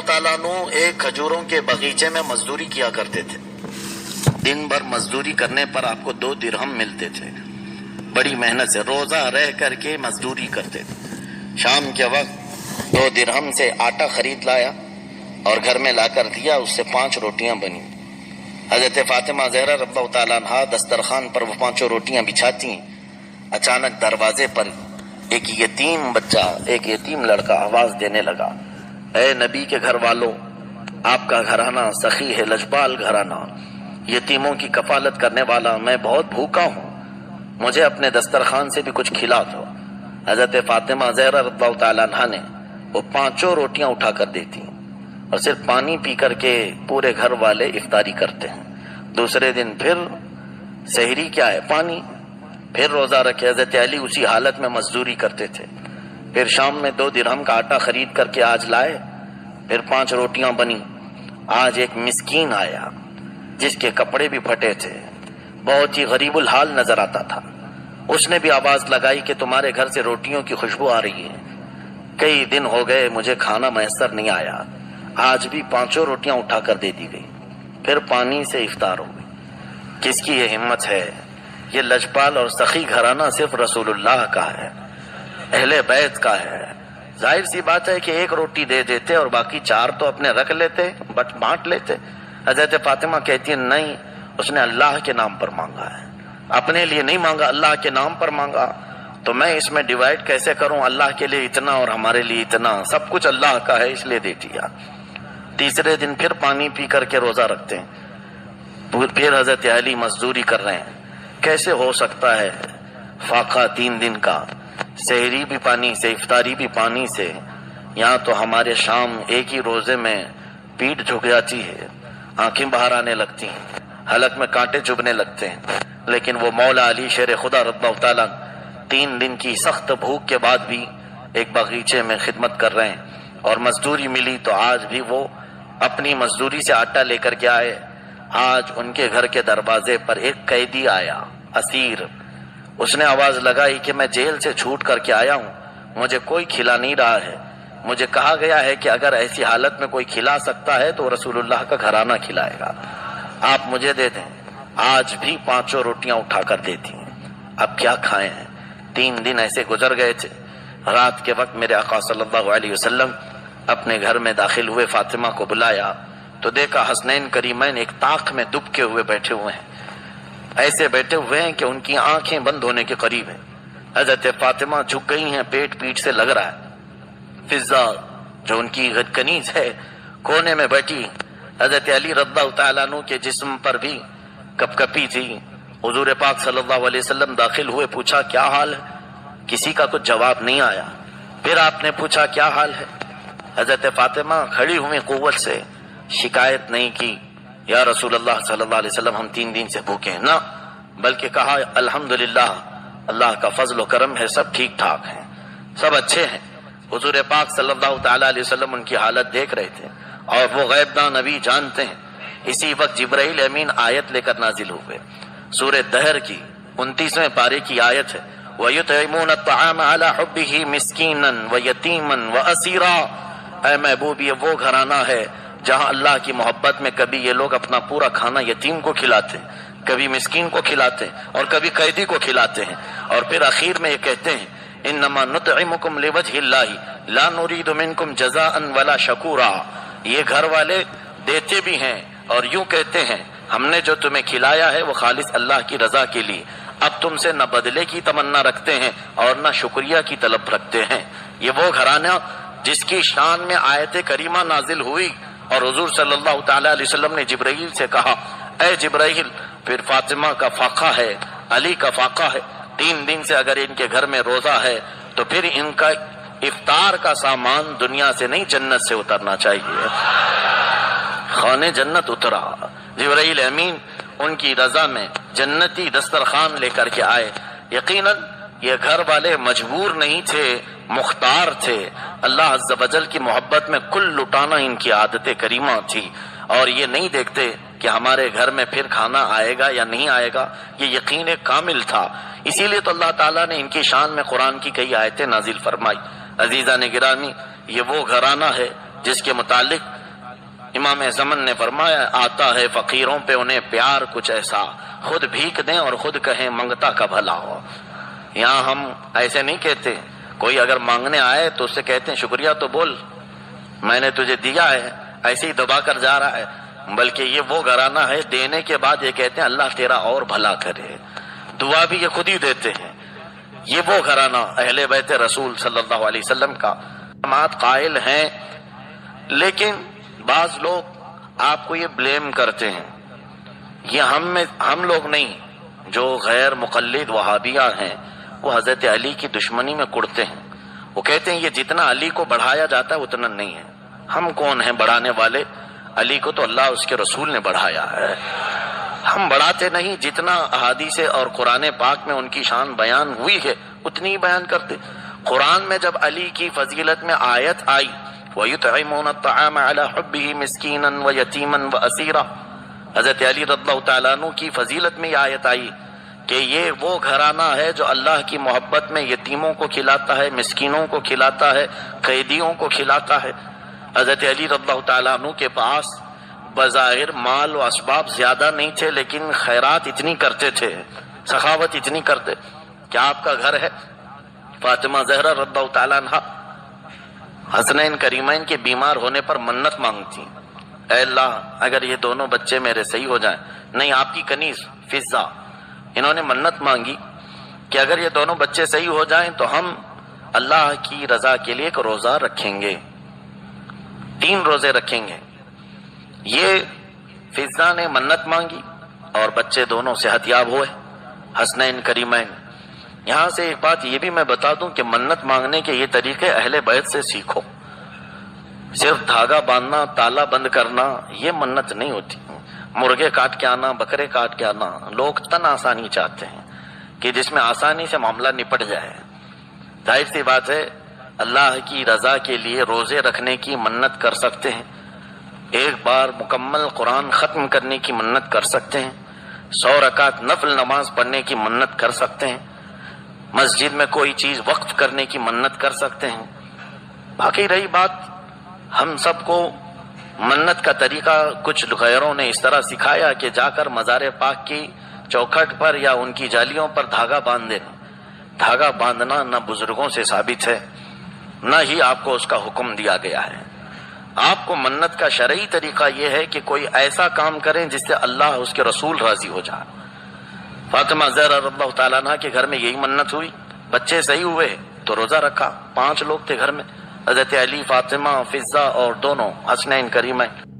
تعالیٰ عنہ ایک کھجوروں کے باغیچے میں مزدوری کیا کرتے تھے. دن بھر مزدوری کرنے پر آپ کو 2 درہم ملتے تھے. بڑی محنت سے روزہ رہ کر کے مزدوری کرتے تھے. شام کے وقت 2 درہم سے آٹا خرید لایا اور گھر میں لا کر دیا. اس سے 5 روٹیاں بنی. حضرت فاطمہ زہرا رضی اللہ تعالیٰ عنہا دسترخوان پر وہ 5 روٹیاں بچھاتی ہیں. اچانک دروازے پر ایک یتیم بچہ، ایک یتیم لڑکا آواز دینے لگا، اے نبی کے گھر والوں، آپ کا گھرانہ سخی ہے، لجپال گھرانہ، یتیموں کی کفالت کرنے والا، میں بہت بھوکا ہوں، مجھے اپنے دسترخوان سے بھی کچھ کھلا دو. حضرت فاطمہ زہرا رضی اللہ تعالیٰ عنہا نے وہ 5 روٹیاں اٹھا کر دیتی اور صرف پانی پی کر کے پورے گھر والے افطاری کرتے ہیں. دوسرے دن پھر سحری کیا ہے؟ پانی. پھر روزہ رکھے. حضرت علی اسی حالت میں مزدوری کرتے تھے. پھر شام میں 2 درہم کا آٹا خرید کر کے آج لائے. پھر 5 روٹیاں بنی. آج ایک مسکین آیا جس کے کپڑے بھی پھٹے تھے، بہت ہی غریب الحال نظر آتا تھا. اس نے بھی آواز لگائی کہ تمہارے گھر سے روٹیوں کی خوشبو آ رہی ہے، کئی دن ہو گئے مجھے کھانا میسر نہیں آیا. آج بھی 5 روٹیاں اٹھا کر دے دی گئی. پھر پانی سے افطار ہو گئی. کس کی یہ ہمت ہے؟ یہ لجپال اور سخی گھرانہ صرف رسول اللہ کا ہے، اہل بیت کا ہے. ظاہر سی بات ہے کہ 1 روٹی دے دیتے اور باقی 4 تو اپنے رکھ لیتے، بانٹ لیتے. حضرت فاطمہ کہتی ہے نہیں، اس نے اللہ کے نام پر مانگا ہے، اپنے لیے نہیں مانگا، اللہ کے نام پر مانگا، تو میں اس میں ڈیوائڈ کیسے کروں؟ اللہ کے لیے اتنا اور ہمارے لیے اتنا، سب کچھ اللہ کا ہے اس لیے دے دیا. تیسرے دن پھر پانی پی کر کے روزہ رکھتے ہیں. پھر حضرت علی مزدوری کر رہے ہیں. کیسے ہو سکتا ہے فاقہ 3 دن کا، سحری بھی پانی سے، افطاری بھی پانی سے؟ یہاں تو ہمارے شام ایک ہی روزے میں پیٹ جھک جاتی ہے، آنکھیں باہر آنے لگتی ہیں، حلق میں کانٹے چبھنے لگتے ہیں. لیکن وہ مولا علی شیر خدا رضی اللہ تعالیٰ 3 دن کی سخت بھوک کے بعد بھی ایک باغیچے میں خدمت کر رہے ہیں. اور مزدوری ملی تو آج بھی وہ اپنی مزدوری سے آٹا لے کر کے آئے. آج ان کے گھر کے دروازے پر ایک قیدی آیا، اسیر. اس نے آواز لگائی کہ میں جیل سے چھوٹ کر کے آیا ہوں، مجھے کوئی کھلا نہیں رہا ہے. مجھے کہا گیا ہے کہ اگر ایسی حالت میں کوئی کھلا سکتا ہے تو رسول اللہ کا گھرانہ کھلائے گا، آپ مجھے دے دیں. آج بھی 5 روٹیاں اٹھا کر دیتی ہیں. اب کیا کھائیں ہیں؟ 3 دن ایسے گزر گئے تھے. رات کے وقت میرے آقا صلی اللہ علیہ وسلم اپنے گھر میں داخل ہوئے. فاطمہ کو بلایا تو دیکھا حسنین کریمین ایک طاق میں دب کے ہوئے بیٹھے ہوئے ہیں. ایسے بیٹھے ہوئے ہیں کہ ان کی آنکھیں بند ہونے کے قریب ہیں. حضرت فاطمہ جھک گئی ہیں، پیٹ سے لگ رہا ہے. فضا جو ان کی کنیز ہے کونے میں بیٹھی. حضرت علی رضی اللہ تعالیٰ عنہ کے جسم پر بھی کپ کپی تھی. حضور پاک صلی اللہ علیہ وسلم داخل ہوئے، پوچھا کیا حال ہے؟ کسی کا کچھ جواب نہیں آیا. پھر آپ نے پوچھا کیا حال ہے؟ حضرت فاطمہ کھڑی ہوئی قوت سے، شکایت نہیں کی یا رسول اللہ صلی اللہ علیہ وسلم ہم 3 دن سے بھوکے ہیں، نہ، بلکہ کہا الحمدللہ، اللہ کا فضل و کرم ہے، سب ٹھیک ٹھاک ہیں، سب اچھے ہیں. حضور پاک صلی اللہ تعالیٰ علیہ وسلم ان کی حالت دیکھ رہے تھے اور وہ غیب داں نبی جانتے ہیں. اسی وقت جبرائیل امین آیت لے کر نازل ہوئے. سورہ دہر کی 29ویں پارے کی آیت ہے، وَيُطْعِمُونَ الطَّعَامَ عَلَى حُبِّهِ مِسْكِينًا وَيَتِيمًا وَأَسِيرًا. اے محبوب، یہ وہ گھرانہ ہے جہاں اللہ کی محبت میں کبھی یہ لوگ اپنا پورا کھانا یتیم کو کھلاتے ہیں، کبھی مسکین کو کھلاتے ہیں اور کبھی قیدی کو کھلاتے ہیں. اور پھر آخر میں یہ کہتے ہیں انما نطعمکم لوجہ اللہ لا نرید منکم جزاء ولا شکورا. یہ گھر والے دیتے بھی ہیں اور یوں کہتے ہیں ہم نے جو تمہیں کھلایا ہے وہ خالص اللہ کی رضا کے لیے، اب تم سے نہ بدلے کی تمنا رکھتے ہیں اور نہ شکریہ کی طلب رکھتے ہیں. یہ وہ گھرانہ جس کی شان میں آیت کریمہ نازل ہوئی اور حضور صلی اللہ تعالیٰ علیہ وسلم نے جبرائیل سے کہا اے جبرائیل، پھر فاطمہ کا فاقہ ہے، علی کا فاقہ ہے. 3 دن سے اگر ان کے گھر میں روزہ ہے تو پھر ان کا افطار کا سامان دنیا سے نہیں جنت سے اترنا چاہیے. خانے جنت اترا. جبرائیل امین ان کی رضا میں جنتی دسترخوان لے کر کے آئے. یقیناً یہ گھر والے مجبور نہیں تھے، مختار تھے. اللہ عز و جل کی محبت میں کل لٹانا ان کی عادت کریمہ تھی اور یہ نہیں دیکھتے کہ ہمارے گھر میں پھر کھانا آئے گا یا نہیں آئے گا. یہ یقین کامل تھا. اسی لیے تو اللہ تعالیٰ نے ان کی شان میں قرآن کی کئی آیتیں نازل فرمائی. عزیزان گرامی، یہ وہ گھرانہ ہے جس کے متعلق امام زمن نے فرمایا آتا ہے فقیروں پہ انہیں پیار کچھ ایسا، خود بھیک دیں اور خود کہیں منگتا کا بھلا ہو۔ یہاں ہم ایسے نہیں کہتے، کوئی اگر مانگنے آئے تو اس سے کہتے ہیں شکریہ تو بول، میں نے تجھے دیا ہے، ایسے ہی دبا کر جا رہا ہے، بلکہ یہ وہ گھرانہ ہے دینے کے بعد یہ کہتے ہیں اللہ تیرا اور بھلا کرے، دعا بھی یہ خود ہی دیتے ہیں۔ یہ وہ گھرانہ اہل بیت رسول صلی اللہ علیہ وسلم کا مقامات قائل ہیں۔ لیکن بعض لوگ آپ کو یہ بلیم کرتے ہیں، یہ ہم لوگ نہیں، جو غیر مقلد وہابیہ ہیں وہ حضرت علی کی دشمنی میں کڑتے ہیں۔ وہ کہتے ہیں یہ جتنا علی کو بڑھایا جاتا ہے اتنا نہیں ہے، ہم کون ہیں بڑھانے والے، علی کو تو اللہ اس کے رسول نے بڑھایا ہے، ہم بڑھاتے نہیں، جتنا احادیث اور قرآن پاک میں ان کی شان بیان ہوئی ہے اتنی ہی بیان کرتے۔ قرآن میں جب علی کی فضیلت میں آیت آئی وَيُطْعِمُونَ الطَّعَامَ عَلَى حُبِّهِ مِسْكِينًا وَيَتِيمًا وَأَسِيرًا، حضرت علی رضی اللہ تعالیٰ عنہ کی فضیلت میں یہ آیت آئی کہ یہ وہ گھرانہ ہے جو اللہ کی محبت میں یتیموں کو کھلاتا ہے، مسکینوں کو کھلاتا ہے، قیدیوں کو کھلاتا ہے۔ حضرت علی رضی اللہ تعالیٰ عنہ کے پاس بظاہر مال و اسباب زیادہ نہیں تھے، لیکن خیرات اتنی کرتے تھے، سخاوت اتنی کرتے۔ کیا آپ کا گھر ہے؟ فاطمہ زہرا رضی اللہ تعالیٰ عنہ حسنین کریمین کے بیمار ہونے پر منت مانگتی، اے اللہ اگر یہ دونوں بچے میرے صحیح ہو جائیں، نہیں آپ کی کنیز فضہ، انہوں نے منت مانگی کہ اگر یہ دونوں بچے صحیح ہو جائیں تو ہم اللہ کی رضا کے لیے ایک روزہ رکھیں گے، 3 روزے رکھیں گے۔ یہ فضہ نے منت مانگی اور بچے دونوں صحت یاب ہوئے، حسنین کریمین۔ یہاں سے ایک بات یہ بھی میں بتا دوں کہ منت مانگنے کے یہ طریقے اہل بیت سے سیکھو۔ صرف دھاگا باندھنا، تالا بند کرنا یہ منت نہیں ہوتی۔ مرغے کاٹ کے آنا، بکرے کاٹ کے آنا، لوگ تن آسانی چاہتے ہیں کہ جس میں آسانی سے معاملہ نپٹ جائے۔ ظاہر سی بات ہے اللہ کی رضا کے لیے روزے رکھنے کی منت کر سکتے ہیں، ایک بار مکمل قرآن ختم کرنے کی منت کر سکتے ہیں، 100 رکعت نفل نماز پڑھنے کی منت کر سکتے ہیں، مسجد میں کوئی چیز وقف کرنے کی منت کر سکتے ہیں۔ باقی رہی بات ہم سب کو منت کا طریقہ کچھ غیروں نے اس طرح سکھایا کہ جا کر مزار پاک کی چوکھٹ پر یا ان کی جالیوں پر دھاگا باندھ دینا۔ دھاگا باندھنا نہ بزرگوں سے ثابت ہے، نہ ہی آپ کو اس کا حکم دیا گیا ہے۔ آپ کو منت کا شرعی طریقہ یہ ہے کہ کوئی ایسا کام کریں جس سے اللہ اس کے رسول راضی ہو جائے۔ فاطمہ زہرا رضی اللہ تعالیٰ عنہ کے گھر میں یہی منت ہوئی، بچے صحیح ہوئے تو روزہ رکھا، 5 لوگ تھے گھر میں، حضرت علی، فاطمہ، فضہ اور دونوں حسنین کریمین۔